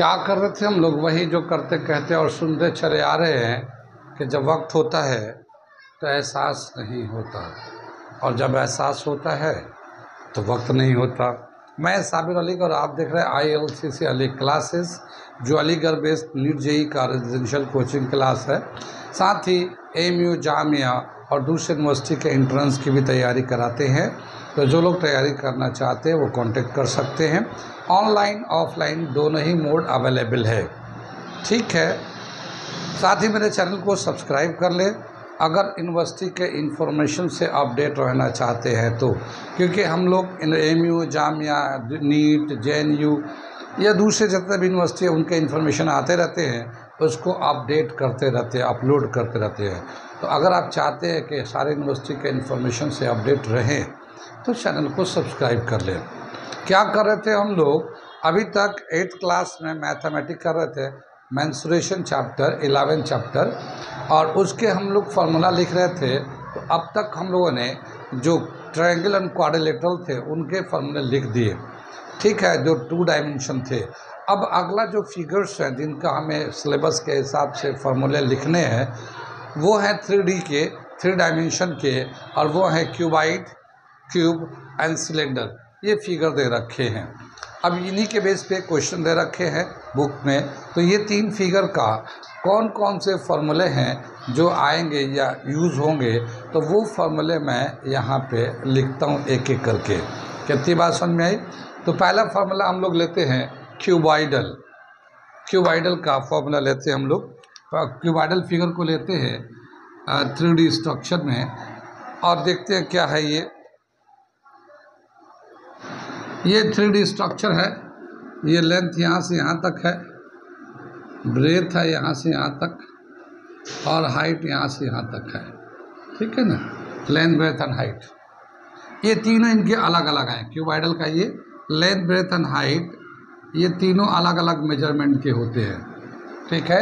क्या कर रहे थे हम लोग? वही जो करते कहते और सुनते चले आ रहे हैं कि जब वक्त होता है तो एहसास नहीं होता, और जब एहसास होता है तो वक्त नहीं होता। मैं साबिर अली और आप देख रहे हैं ILCC अली क्लासेस, जो अलीगढ़ बेस्ड नीट JEE का रेजिडेंशियल कोचिंग क्लास है। साथ ही AMU जामिया और दूसरे यूनिवर्सिटी के एंट्रेंस की भी तैयारी कराते हैं। तो जो लोग तैयारी करना चाहते हैं वो कांटेक्ट कर सकते हैं। ऑनलाइन ऑफलाइन दोनों ही मोड अवेलेबल है, ठीक है। साथ ही मेरे चैनल को सब्सक्राइब कर लें अगर यूनिवर्सिटी के इंफॉर्मेशन से अपडेट रहना चाहते हैं तो, क्योंकि हम लोग AMU जामिया नीट JNU या दूसरे जितने भी यूनिवर्सिटी है उनके इन्फॉर्मेशन आते रहते हैं, उसको अपडेट करते रहते हैं, अपलोड करते रहते हैं। तो अगर आप चाहते हैं कि सारे यूनिवर्सिटी के इन्फॉर्मेशन से अपडेट रहें तो चैनल को सब्सक्राइब कर लें। क्या कर रहे थे हम लोग? अभी तक 8th क्लास में मैथमेटिक्स कर रहे थे, मेंसुरेशन चैप्टर 11 चैप्टर, और उसके हम लोग फार्मूला लिख रहे थे। तो अब तक हम लोगों ने जो ट्रायंगल एंड क्वाड्रिलेटरल थे उनके फार्मूले लिख दिए, ठीक है, जो 2 डायमेंशन थे। अब अगला जो फिगर्स हैं जिनका हमें सिलेबस के हिसाब से फार्मूले लिखने हैं वो हैं 3D के, 3 डायमेंशन के, और वो हैं क्यूबाइड, क्यूब एंड सिलेंडर। ये फिगर दे रखे हैं। अब इन्हीं के बेस पे क्वेश्चन दे रखे हैं बुक में। तो ये 3 फिगर का कौन कौन से फार्मूले हैं जो आएंगे या यूज़ होंगे, तो वो फार्मूले मैं यहाँ पे लिखता हूँ एक एक करके। कितनी बात समझ में आई? तो पहला फार्मूला हम लोग लेते हैं क्यूबाइडल। क्यूबाइडल का फार्मूला लेते हैं हम लोग। क्यूबाइडल फिगर को लेते हैं 3D स्ट्रक्चर में और देखते हैं क्या है ये 3D स्ट्रक्चर है। ये लेंथ यहाँ से यहाँ तक है, ब्रेथ है यहाँ से यहाँ तक, और हाइट यहाँ से यहाँ तक है, ठीक है ना। लेंथ ब्रेथ एंड हाइट, ये तीनों इनके अलग अलग हैं। क्यूबाइडल का ये लेंथ ब्रेथ एंड हाइट, ये तीनों अलग अलग मेजरमेंट के होते हैं, ठीक है।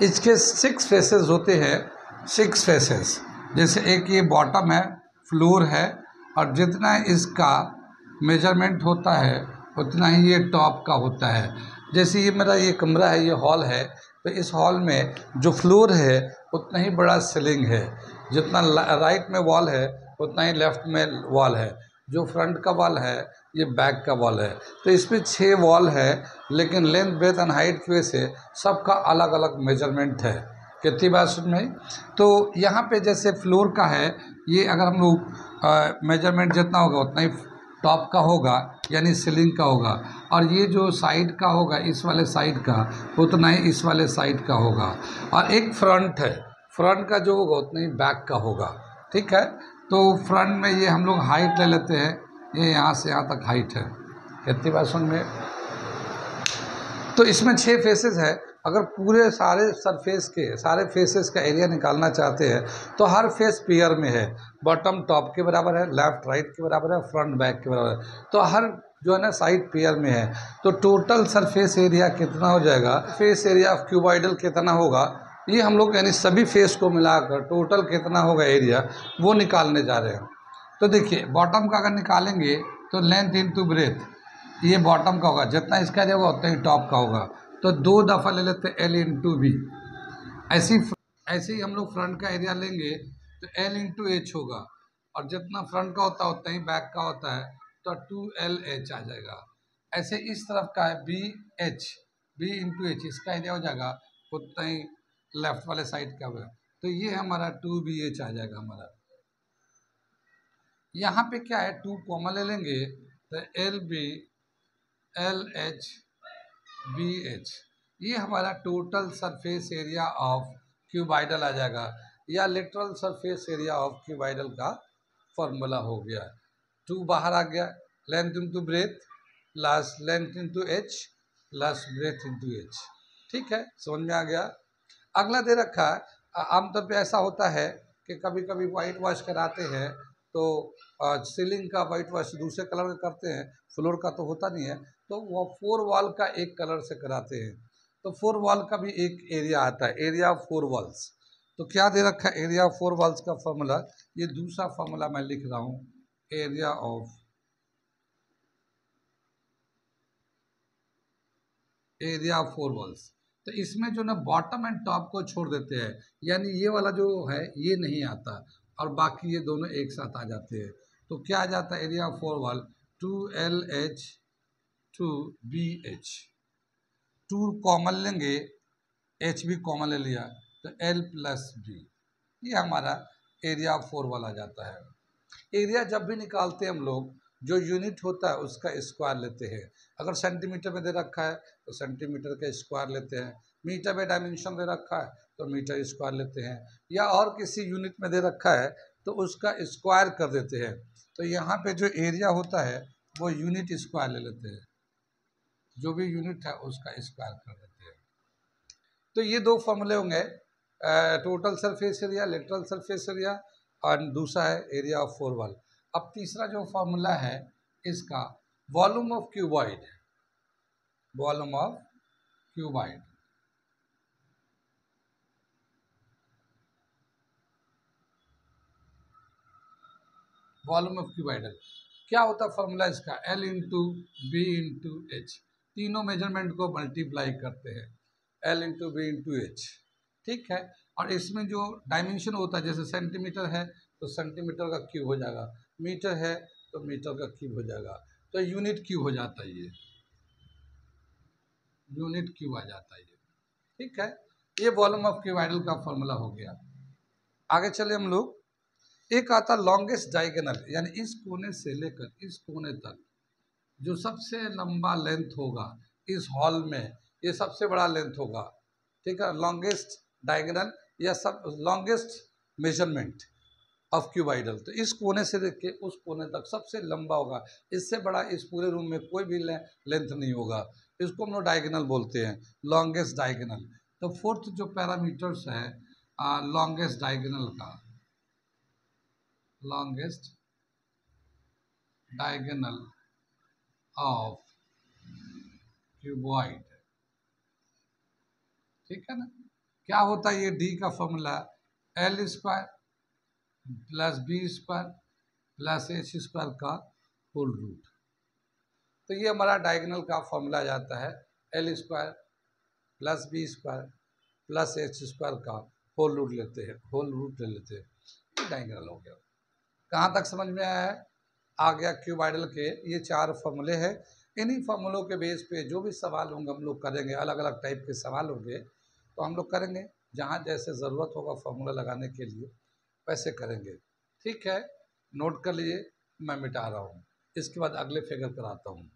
इसके 6 फेसेस होते हैं, 6 फेसेस। जैसे एक ये बॉटम है, फ्लोर है, और जितना इसका मेजरमेंट होता है उतना ही ये टॉप का होता है। जैसे ये मेरा ये कमरा है, ये हॉल है, तो इस हॉल में जो फ्लोर है उतना ही बड़ा सीलिंग है। जितना राइट में वॉल है उतना ही लेफ्ट में वॉल है। जो फ्रंट का वॉल है ये बैक का वॉल है। तो इसमें 6 वॉल है, लेकिन लेंथ ब्रेथ एंड हाइट की वजह से सबका अलग अलग मेजरमेंट है। कितनी बात सुन में? तो यहाँ पे जैसे फ्लोर का है, ये अगर हम लोग मेजरमेंट जितना होगा उतना ही टॉप का होगा, यानी सीलिंग का होगा, और ये जो साइड का होगा इस वाले साइड का उतना ही इस वाले साइड का होगा। और एक फ्रंट है, फ्रंट का जो होगा उतना ही बैक का होगा, ठीक है। तो फ्रंट में ये हम लोग हाइट ले लेते हैं, ये यहाँ से यहाँ तक हाइट है। कितनी बात सुन में? तो इसमें 6 फेसेस है। अगर पूरे सारे सरफेस के सारे फेसेस का एरिया निकालना चाहते हैं तो हर फेस पेयर में है। बॉटम टॉप के बराबर है, लेफ्ट राइट के बराबर है, फ्रंट बैक के बराबर है। तो हर जो है ना साइड पेयर में है। तो टोटल सरफेस एरिया कितना हो जाएगा, फेस एरिया ऑफ क्यूबाइडल कितना होगा, ये हम लोग यानी सभी फेस को मिलाकर टोटल कितना होगा एरिया, वो निकालने जा रहे हैं। तो देखिए, बॉटम का अगर निकालेंगे तो लेंथ इंटू ब्रेथ, ये बॉटम का होगा, जितना इसका होगा उतना ही टॉप का होगा। तो 2 दफ़ा ले लेते हैं L इंटू बी। ऐसे ही हम लोग फ्रंट का एरिया लेंगे तो L इंटू एच होगा, और जितना फ्रंट का होता है उतना ही बैक का होता है, तो 2LH आ जाएगा। ऐसे इस तरफ का है BH, B इंटू एच, इसका एरिया हो जाएगा उतना ही लेफ्ट वाले साइड का होगा। तो ये हमारा 2BH आ जाएगा हमारा। यहाँ पे क्या है, 2 कॉमन ले लेंगे तो LB LH BH, ये हमारा total surface area of cuboidal आ जाएगा, या lateral surface area of cuboidal का फॉर्मूला हो गया। 2 बाहर आ गया, length into breadth plus length into h plus breadth into H, ठीक है, समझ में आ गया। अगला दे रखा है, आमतौर पे ऐसा होता है कि कभी कभी वाइट वॉश कराते हैं तो सीलिंग का वाइट वॉश दूसरे कलर का करते हैं, फ्लोर का तो होता नहीं है, तो वो 4 वॉल का एक कलर से कराते हैं। तो 4 वॉल का भी एक एरिया आता है, एरिया ऑफ 4 वॉल्स। तो क्या दे रखा है एरिया ऑफ 4 वॉल्स का फॉर्मूला, ये दूसरा फॉर्मूला मैं लिख रहा हूँ, area of area of four walls. तो इसमें जो ना बॉटम एंड टॉप को छोड़ देते हैं, यानी ये वाला जो है ये नहीं आता और बाकी ये दोनों एक साथ आ जाते हैं। तो क्या आ जाता है area of four wall, 2LH 2BH, 2 common लेंगे, H भी कॉमन ले लिया तो L+B, ये हमारा एरिया ऑफ फोर वॉल आ जाता है। एरिया जब भी निकालते हैं हम लोग जो यूनिट होता है उसका स्क्वायर लेते हैं। अगर सेंटीमीटर में दे रखा है तो सेंटीमीटर का स्क्वायर लेते हैं, मीटर में डायमेंशन दे रखा है तो मीटर स्क्वायर लेते हैं, या और किसी यूनिट में दे रखा है तो उसका स्क्वायर कर देते हैं। तो यहाँ पे जो एरिया होता है वो यूनिट स्क्वायर ले लेते हैं, जो भी यूनिट है उसका स्क्वायर कर देते हैं। तो ये दो फॉर्मूले होंगे, total surface area, lateral surface area, और दूसरा है एरिया ऑफ फोर वॉल। अब तीसरा जो फॉर्मूला है इसका volume of cuboid, volume of cuboid. Volume of cuboid क्या होता है फॉर्मूला इसका, L into B into H, तीनों मेजरमेंट को मल्टीप्लाई करते हैं, L into B into H, ठीक है। और इसमें जो डायमेंशन होता है, जैसे सेंटीमीटर है तो सेंटीमीटर का क्यूब हो जाएगा, मीटर है तो मीटर का क्यूब हो जाएगा, तो यूनिट क्यूब हो जाता है, ये यूनिट क्यूब आ जाता है ये, ठीक है। ये वॉल्यूम ऑफ क्यूबॉइडल का फॉर्मूला हो गया। आगे चले हम लोग, एक आता लॉन्गेस्ट डायगोनल, यानी इस कोने से लेकर इस कोने तक जो सबसे लंबा लेंथ होगा इस हॉल में, ये सबसे बड़ा लेंथ होगा, ठीक है। लॉन्गेस्ट डायगोनल या सब लॉन्गेस्ट मेजरमेंट ऑफ क्यूबॉइडल, तो इस कोने से देख के उस कोने तक सबसे लंबा होगा, इससे बड़ा इस पूरे रूम में कोई भी लेंथ नहीं होगा, इसको हम लोग डायगोनल बोलते हैं, लॉन्गेस्ट डायगोनल। तो फोर्थ जो पैरामीटर्स है लॉन्गेस्ट डायगोनल का, लॉन्गेस्ट डायगोनल ऑफ क्यूबॉइड, ठीक है ना। क्या होता है ये डी का formula, L square plus B square plus H square का होल रूट। तो ये हमारा डायगोनल का फॉर्मूला आ जाता है, L square plus B square plus H square का होल रूट लेते हैं, होल रूट ले लेते हैं, डायगोनल हो गया। कहाँ तक समझ में आया है, आ गया क्यूबॉइडल के ये चार फॉर्मूले हैं। इन्हीं फॉर्मूलों के बेस पे जो भी सवाल होंगे हम लोग करेंगे, अलग अलग टाइप के सवाल होंगे तो हम लोग करेंगे, जहाँ जैसे ज़रूरत होगा फॉर्मूला लगाने के लिए वैसे करेंगे, ठीक है। नोट कर लीजिए, मैं मिटा रहा हूँ, इसके बाद अगले फिगर कराता हूँ।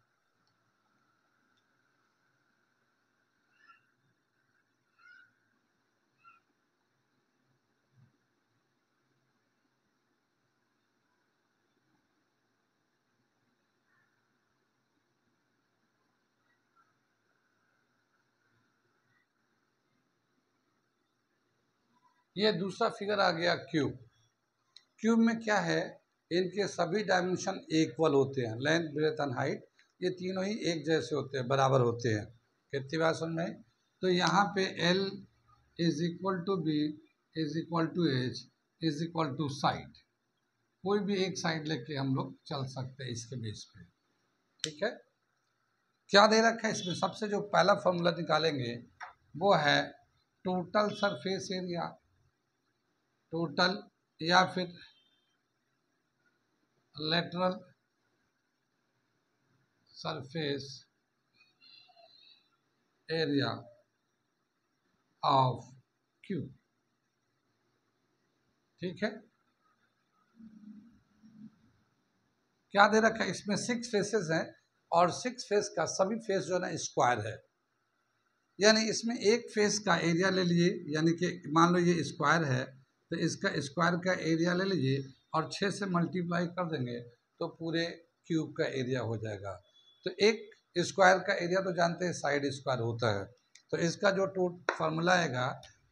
ये दूसरा फिगर आ गया क्यूब। क्यूब में क्या है, इनके सभी डायमेंशन इक्वल होते हैं, लेंथ ब्रेथ एंड हाइट ये तीनों ही एक जैसे होते हैं, बराबर होते हैं। कितनी बात समझ में, तो यहाँ पे L is equal to B is equal to H is equal to side, कोई भी एक साइड लेके हम लोग चल सकते हैं इसके बेस पे, ठीक है। क्या दे रखा है इसमें, सबसे जो पहला फॉर्मूला निकालेंगे वो है टोटल सरफेस एरिया, टोटल या फिर lateral surface area of cube, ठीक है। क्या दे रखा है इसमें, 6 फेसेस हैं और 6 फेस का सभी फेस जो है ना स्क्वायर है, यानी इसमें एक फेस का एरिया ले लिए, यानी कि मान लो ये स्क्वायर है तो इसका स्क्वायर का एरिया ले लीजिए और 6 से मल्टीप्लाई कर देंगे तो पूरे क्यूब का एरिया हो जाएगा। तो एक स्क्वायर का एरिया तो जानते हैं साइड स्क्वायर होता है, तो इसका जो फार्मूला आएगा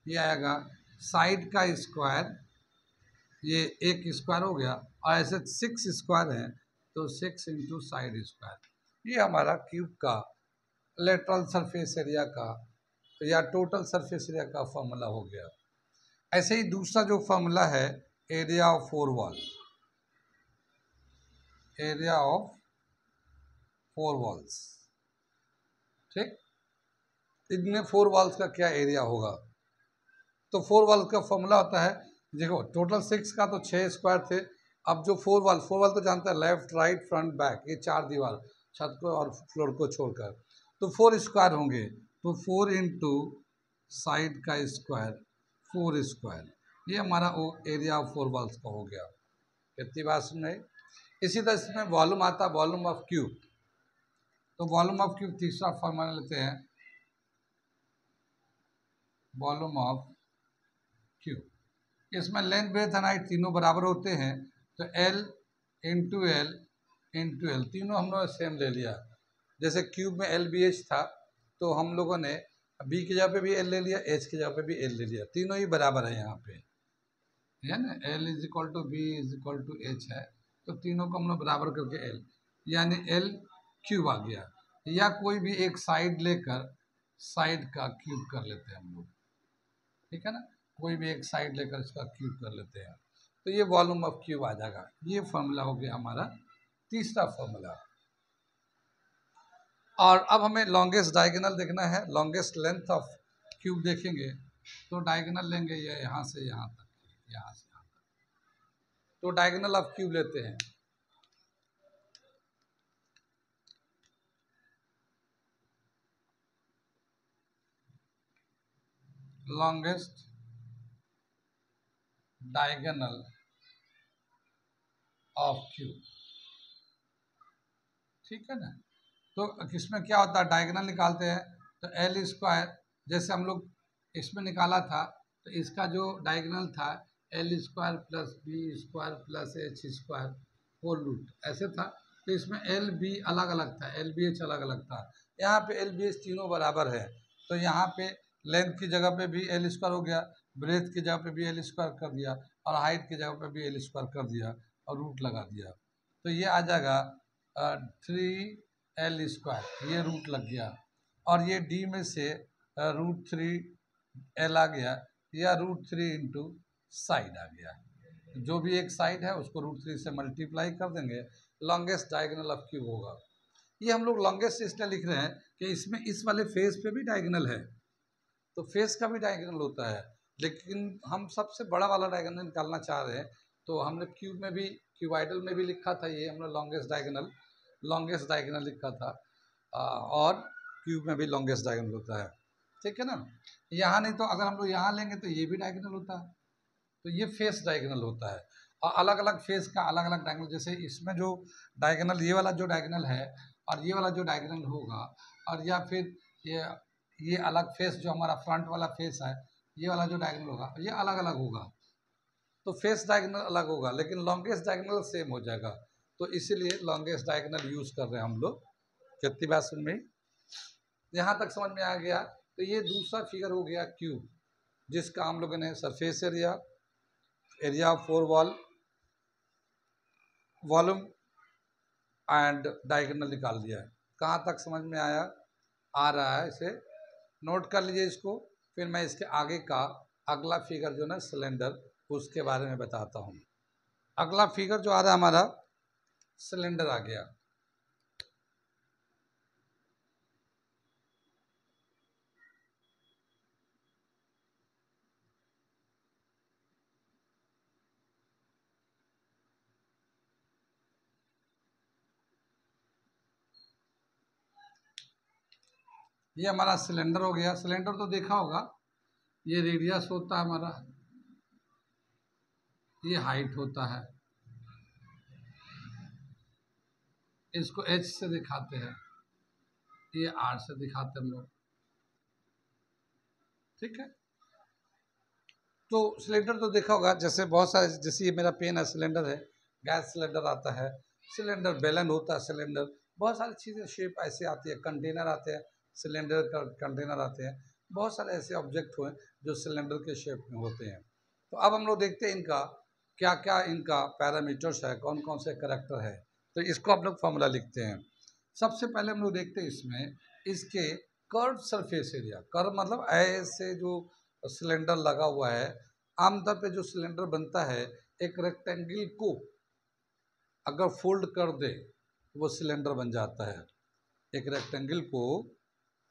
ये आएगा साइड का स्क्वायर, ये एक स्क्वायर हो गया, और ऐसे 6 स्क्वायर हैं तो 6 इंटू साइड स्क्वायर, ये हमारा क्यूब का लेटरल सरफेस एरिया का या टोटल सरफेस एरिया का फॉर्मूला हो गया। ऐसे ही दूसरा जो फॉर्मूला है area of four wall, area of four walls, ठीक। इनमें 4 वॉल्स का क्या एरिया होगा। तो 4 वॉल्स का फॉर्मूला होता है, देखो टोटल 6 का तो 6 स्क्वायर थे। अब जो 4 वॉल तो जानता है लेफ्ट राइट फ्रंट बैक, ये 4 दीवार छत को और फ्लोर को छोड़कर, तो 4 स्क्वायर होंगे। तो 4 इंटू साइड का स्क्वायर 4 स्क्वायर, ये हमारा वो एरिया ऑफ 4 वॉल्स का हो गया। कितनी बात सुन रहे। इसी तरह इसमें वॉल्यूम आता है, वॉल्यूम ऑफ क्यूब। तो वॉल्यूम ऑफ क्यूब तीसरा फॉर्मूला लेते हैं, वॉल्यूम ऑफ क्यूब। इसमें लेंथ ब्रेथ एंड हाइट तीनों बराबर होते हैं, तो L इंटू एल तीनों हम लोग सेम ले लिया। जैसे क्यूब में LBH था, तो हम लोगों ने B की जगह पे भी L ले लिया, H की जगह पे भी L ले लिया, तीनों ही बराबर है यहाँ पे, है ना। L is equal to B is equal to H है, तो तीनों को हम लोग बराबर करके L, यानी L क्यूब आ गया। या कोई भी एक साइड लेकर साइड का क्यूब कर लेते हैं हम लोग, ठीक है ना, कोई भी एक साइड लेकर इसका क्यूब कर लेते हैं, तो ये वॉल्यूम ऑफ क्यूब आ जाएगा। ये फॉर्मूला हो गया हमारा तीसरा फॉर्मूला। और अब हमें लॉन्गेस्ट डायगोनल देखना है, लॉन्गेस्ट लेंथ ऑफ क्यूब देखेंगे, तो डायगोनल लेंगे ये यहाँ से यहाँ तक, यहाँ से यहाँ तक, तो डायगोनल ऑफ क्यूब लेते हैं। लॉन्गेस्ट डायगोनल ऑफ क्यूब, ठीक है ना। तो किसमें क्या होता है, डायगोनल निकालते हैं, तो L स्क्वायर, जैसे हम लोग इसमें निकाला था, तो इसका जो डायगोनल था L square plus B square plus H square whole root, ऐसे था। तो इसमें LB अलग अलग था, LBH अलग अलग था। यहाँ पे LBH तीनों बराबर है, तो यहाँ पे लेंथ की जगह पे भी L स्क्वायर हो गया, ब्रेथ की जगह पे भी L स्क्वायर कर दिया, और हाइट की जगह पे भी L स्क्वायर कर दिया, और रूट लगा दिया, तो ये आ जाएगा 3L स्क्वायर, ये रूट लग गया। और ये D में से √3L आ गया, या √3 इंटू साइड आ गया। जो भी एक साइड है उसको √3 से मल्टीप्लाई कर देंगे, लॉन्गेस्ट डायगोनल ऑफ क्यूब होगा। ये हम लोग लॉन्गेस्ट इसलिए लिख रहे हैं कि इसमें इस वाले फेस पे भी डायगोनल है, तो फेस का भी डायगोनल होता है, लेकिन हम सबसे बड़ा वाला डायगोनल निकालना चाह रहे हैं। तो हमने क्यूब में भी, क्यूबाइडल में भी लिखा था, ये हमने लॉन्गेस्ट डायगोनल लिखा था, और क्यूब में भी लॉन्गेस्ट डायगोनल होता है, ठीक है ना। यहाँ नहीं, तो अगर हम लोग यहाँ लेंगे तो ये भी डायगोनल होता है, तो ये फेस डायगोनल होता है। और अलग अलग फेस का अलग अलग डायगोनल, जैसे इसमें जो डायगोनल, ये वाला जो डायगोनल है और ये वाला जो डायगोनल होगा, और या फिर ये अलग फेस जो हमारा फ्रंट वाला फेस है, ये वाला जो डायगोनल होगा, ये अलग अलग होगा, तो फेस डायगोनल अलग होगा, लेकिन लॉन्गेस्ट डायगोनल सेम हो जाएगा। तो इसीलिए लॉन्गेस्ट डायगोनल यूज कर रहे हैं हम लोग। कितनी बात सुन में, यहाँ तक समझ में आ गया। तो ये दूसरा फिगर हो गया क्यूब, जिसका हम लोगों ने surface area, area of 4 wall, volume and diagonal निकाल दिया है। कहाँ तक समझ में आया, आ रहा है, इसे नोट कर लीजिए इसको। फिर मैं इसके आगे का अगला फिगर जो ना सिलेंडर, उसके बारे में बताता हूँ। अगला फिगर जो आ रहा है हमारा, सिलेंडर आ गया। ये हमारा सिलेंडर हो गया। सिलेंडर तो देखा होगा, ये रेडियस होता है हमारा, ये हाइट होता है, इसको H से दिखाते हैं, ये R से दिखाते हैं हम लोग, ठीक है। तो सिलेंडर तो देखा होगा, जैसे बहुत सारे, जैसे ये मेरा पेन है, सिलेंडर है, गैस सिलेंडर आता है, सिलेंडर बेलन होता है, सिलेंडर, बहुत सारी चीज़ें शेप ऐसे आती है, कंटेनर आते हैं, सिलेंडर का कंटेनर आते हैं, बहुत सारे ऐसे ऑब्जेक्ट हुए जो सिलेंडर के शेप में होते हैं। तो अब हम लोग देखते हैं इनका क्या क्या इनका पैरामीटर्स है, कौन कौन से करेक्टर है। तो इसको आप लोग फॉर्मूला लिखते हैं। सबसे पहले हम लोग देखते हैं इसमें इसके कर्व सरफेस एरिया। कर्व मतलब ऐसे जो सिलेंडर लगा हुआ है, आमतौर पे जो सिलेंडर बनता है, एक रेक्टेंगल को अगर फोल्ड कर दे वो सिलेंडर बन जाता है। एक रेक्टेंगल को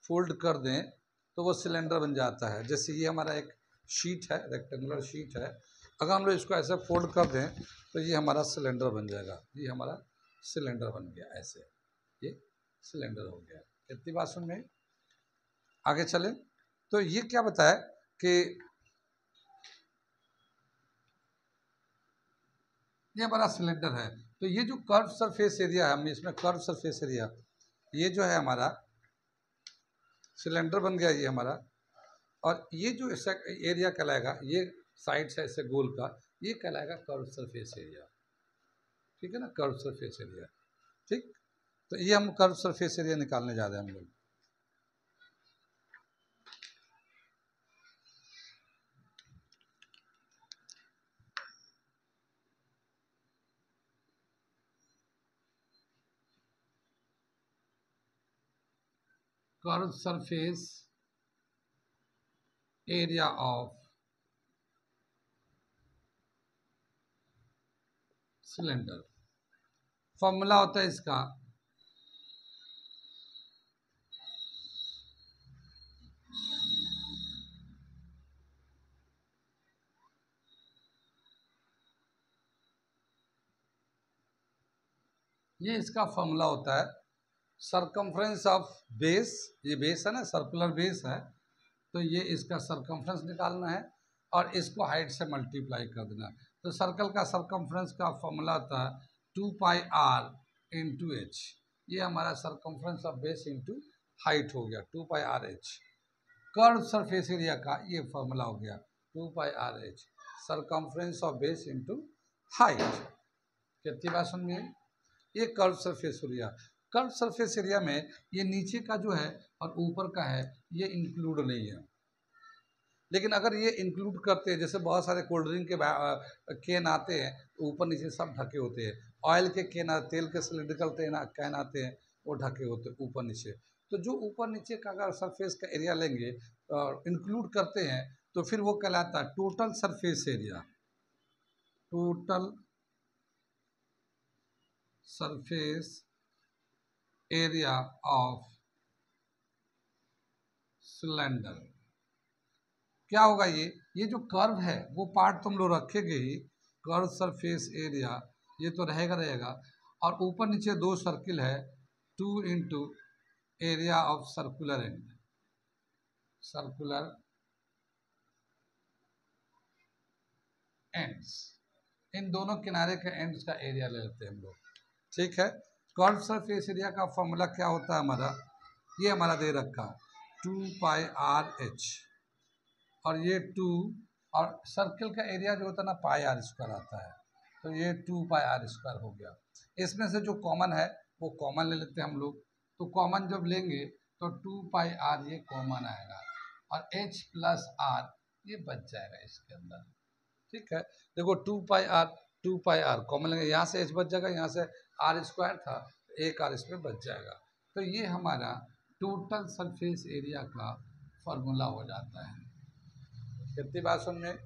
फोल्ड कर दें तो वो सिलेंडर बन जाता है। जैसे ये हमारा एक शीट है, रेक्टेंगुलर शीट है, अगर हम लोग इसको ऐसे फोल्ड कर दें तो ये हमारा सिलेंडर बन जाएगा। ये हमारा सिलेंडर बन गया, ऐसे ये सिलेंडर हो गया। कितनी बात सुन में। आगे चले तो ये क्या बताया कि ये हमारा सिलेंडर है, तो ये जो कर्व सरफेस एरिया है, हम इसमें कर्व सरफेस एरिया, ये जो है हमारा सिलेंडर बन गया ये हमारा, और ये जो एरिया कहलाएगा, ये साइड से ऐसे गोल का, ये कहलाएगा कर्व सरफेस एरिया। ठीक है ना, कर्व सरफेस एरिया। ठीक, तो ये हम कर्व सरफेस एरिया निकालने जा रहे हैं हम लोग। Curve surface area of cylinder, formula होता है इसका ये इसका फॉर्मूला होता है सरकमफ्रेंस ऑफ बेस, ये बेस है ना, सर्कुलर बेस है, तो ये इसका सरकमफ्रेंस निकालना है और इसको हाइट से मल्टीप्लाई कर देना है। तो सर्कल का सरकमफ्रेंस का फॉर्मूला होता है 2πr इंटू एच। ये हमारा circumference of base into height हो गया 2πr/h। कर्व सरफेस एरिया का ये फॉर्मूला हो गया 2πr/h, circumference of base into height. कितनी बात समझ में। ये curve surface area, curve surface area में ये नीचे का जो है और ऊपर का है ये इंक्लूड नहीं है, लेकिन अगर ये इंक्लूड करते हैं, जैसे बहुत सारे कोल्ड ड्रिंक के कैन आते हैं ऊपर नीचे सब ढके होते हैं, ऑयल के कैन, तेल के सिलिंड्रिकल कैन आते हैं वो ढके होते हैं ऊपर नीचे। तो जो ऊपर नीचे का अगर सरफेस का एरिया लेंगे और इंक्लूड करते हैं तो फिर वो कहलाता है total surface area, total surface area of cylinder. क्या होगा ये जो कर्व है वो पार्ट तुम लोग रखेंगे ही, कर्व सरफेस एरिया ये तो रहेगा, और ऊपर नीचे दो सर्किल है 2 into area of circular end, circular ends, इन दोनों किनारे के एंड्स का एरिया ले लेते हैं हम लोग। ठीक है, कर्व सरफेस एरिया का फॉर्मूला क्या होता है हमारा, ये हमारा दे रखा 2πr/h, और ये 2, और सर्किल का एरिया जो होता है ना πr² आता है, तो ये 2πr² हो गया। इसमें से जो कॉमन है वो कॉमन ले लेते हैं हम लोग, तो कॉमन जब लेंगे तो 2πr ये कॉमन आएगा और h प्लस r ये बच जाएगा इसके अंदर। ठीक है, देखो 2πr कॉमन लेंगे, यहाँ से h बच जाएगा, यहाँ से r² था, एक r इसमें बच जाएगा। तो ये हमारा टोटल सरफेस एरिया का फॉर्मूला हो जाता है। कितनी बात सुन में।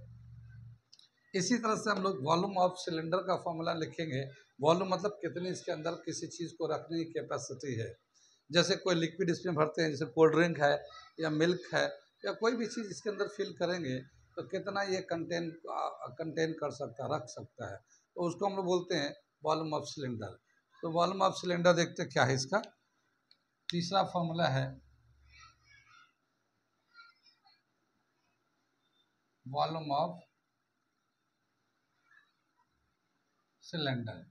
इसी तरह से हम लोग वॉल्यूम ऑफ सिलेंडर का फॉर्मूला लिखेंगे। वॉल्यूम मतलब कितनी इसके अंदर किसी चीज़ को रखने की कैपेसिटी है। जैसे कोई लिक्विड इसमें भरते हैं, जैसे कोल्ड ड्रिंक है या मिल्क है या कोई भी चीज़ इसके अंदर फिल करेंगे तो कितना ये कंटेन कर सकता है, रख सकता है, तो उसको हम लोग बोलते हैं वॉल्यूम ऑफ सिलेंडर। तो वॉल्यूम ऑफ सिलेंडर देखते क्या है इसका, तीसरा फॉर्मूला है वॉल्यूम ऑफ सिलेंडर।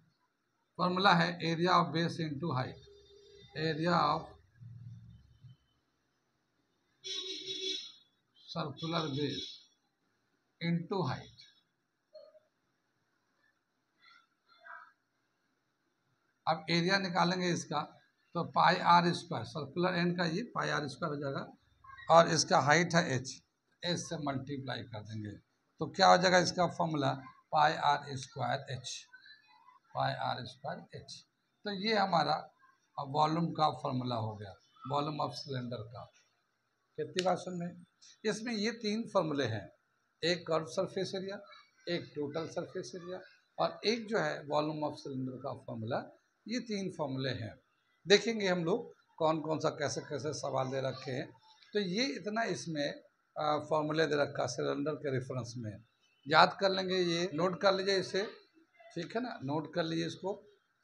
फॉर्मूला है area of base into height, area of circular base into height. अब एरिया निकालेंगे इसका तो πr², सर्कुलर एंड का ये πr² हो जाएगा, और इसका हाइट है h, h से मल्टीप्लाई कर देंगे तो क्या हो जाएगा इसका फॉर्मूला πr²h, πr²h। तो ये हमारा वॉल्यूम का फॉर्मूला हो गया, वॉल्यूम ऑफ सिलेंडर का। कितनी बात सुन में। इसमें ये तीन फॉर्मूले हैं, एक कर्व सरफेस एरिया, एक टोटल सरफेस एरिया, और एक जो है वॉल्यूम ऑफ सिलेंडर का फॉर्मूला। ये तीन फॉर्मूले हैं, देखेंगे हम लोग कौन कौन सा कैसे कैसे सवाल दे रखे हैं। तो ये इतना इसमें फॉर्मूले दे रखा सिलेंडर के रेफरेंस में, याद कर लेंगे, ये नोट कर लीजिए इसे, ठीक है ना, नोट कर लीजिए इसको।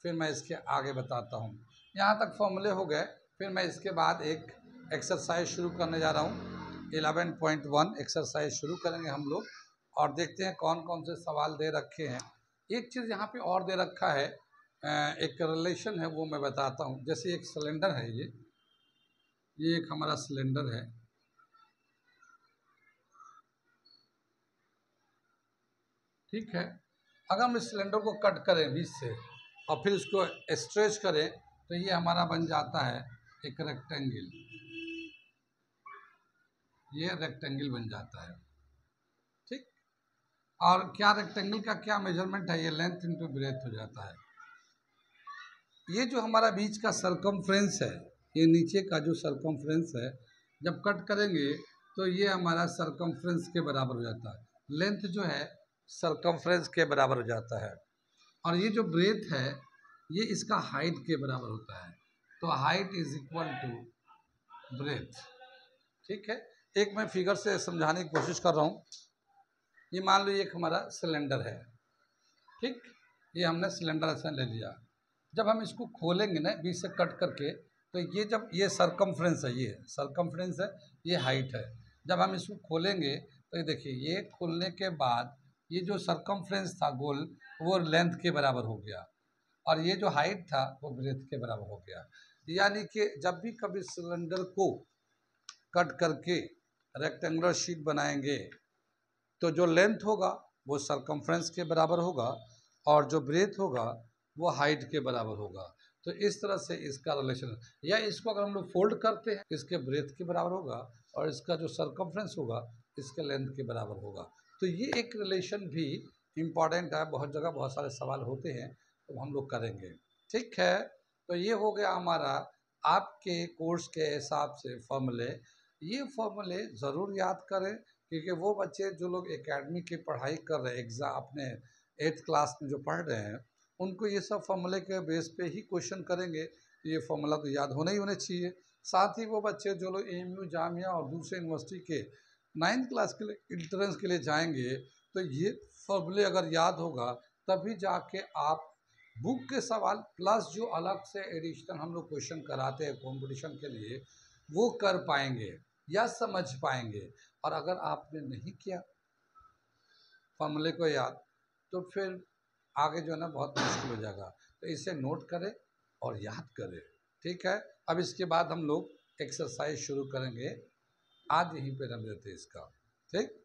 फिर मैं इसके आगे बताता हूँ। यहाँ तक फॉर्मूले हो गए, फिर मैं इसके बाद एक एक्सरसाइज शुरू करने जा रहा हूँ। 11.1 एक्सरसाइज शुरू करेंगे हम लोग और देखते हैं कौन कौन से सवाल दे रखे हैं। एक चीज़ यहाँ पे और दे रखा है, एक रिलेशन है, वो मैं बताता हूँ। जैसे एक सिलेंडर है, ये एक हमारा सिलेंडर है, ठीक है। अगर हम इस सिलेंडर को कट करें बीच से और फिर इसको स्ट्रेच करें तो ये हमारा बन जाता है एक रेक्टेंगल, ये रेक्टेंगल बन जाता है, ठीक। और क्या रेक्टेंगल का क्या मेजरमेंट है, ये लेंथ इंटू ब्रेथ हो जाता है। ये जो हमारा बीच का सरकमफ्रेंस है, ये नीचे का जो सरकमफ्रेंस है, जब कट करेंगे तो ये हमारा सरकमफ्रेंस के बराबर हो जाता है। लेंथ जो है सरकमफ्रेंस के बराबर हो जाता है। और ये जो ब्रेथ है ये इसका हाइट के बराबर होता है। तो height is equal to breadth, ठीक है। एक मैं फिगर से समझाने की कोशिश कर रहा हूँ। ये मान लो एक हमारा सिलेंडर है, ठीक। ये हमने सिलेंडर ऐसा ले लिया। जब हम इसको खोलेंगे ना बीच से कट करके, तो ये जब ये सरकमफ्रेंस है, ये सरकमफ्रेंस है, ये हाइट है। जब हम इसको खोलेंगे तो ये देखिए, ये खोलने के बाद ये जो सरकमफ्रेंस था गोल, वो लेंथ के बराबर हो गया और ये जो हाइट था वो ब्रेथ के बराबर हो गया। यानी कि जब भी कभी सिलेंडर को कट करके रेक्टेंगुलर शीट बनाएंगे तो जो लेंथ होगा वो सरकमफ्रेंस के बराबर होगा और जो ब्रेथ होगा वो हाइट के बराबर होगा। तो इस तरह से इसका रिलेशन, या इसको अगर हम लोग फोल्ड करते हैं, इसके ब्रेथ के बराबर होगा और इसका जो सरकमफ्रेंस होगा इसके लेंथ के बराबर होगा। तो ये एक रिलेशन भी इम्पॉर्टेंट है, बहुत जगह बहुत सारे सवाल होते हैं, तो हम लोग करेंगे, ठीक है। तो ये हो गया हमारा आपके कोर्स के हिसाब से फॉर्मूले। ये फॉर्मूले ज़रूर याद करें, क्योंकि वो बच्चे जो लोग एकेडमी की पढ़ाई कर रहे हैं, एग्ज़ाम अपने 8th क्लास में जो पढ़ रहे हैं, उनको ये सब फॉर्मूले के बेस पे ही क्वेश्चन करेंगे। ये फॉर्मूला तो याद होने ही होने चाहिए। साथ ही वो बच्चे जो लोग AMU जामिया और दूसरे यूनिवर्सिटी के 9th क्लास के लिए इंट्रेंस के लिए जाएंगे, तो ये फॉर्मूले अगर याद होगा तभी जाके आप बुक के सवाल प्लस जो अलग से एडिशनल हम लोग क्वेश्चन कराते हैं कंपटीशन के लिए, वो कर पाएंगे या समझ पाएंगे। और अगर आपने नहीं किया फॉर्मूले को याद, तो फिर आगे जो है ना बहुत मुश्किल हो जाएगा। तो इसे नोट करें और याद करें, ठीक है। अब इसके बाद हम लोग एक्सरसाइज शुरू करेंगे, आज यहीं पे रख देते हैं इसका, ठीक।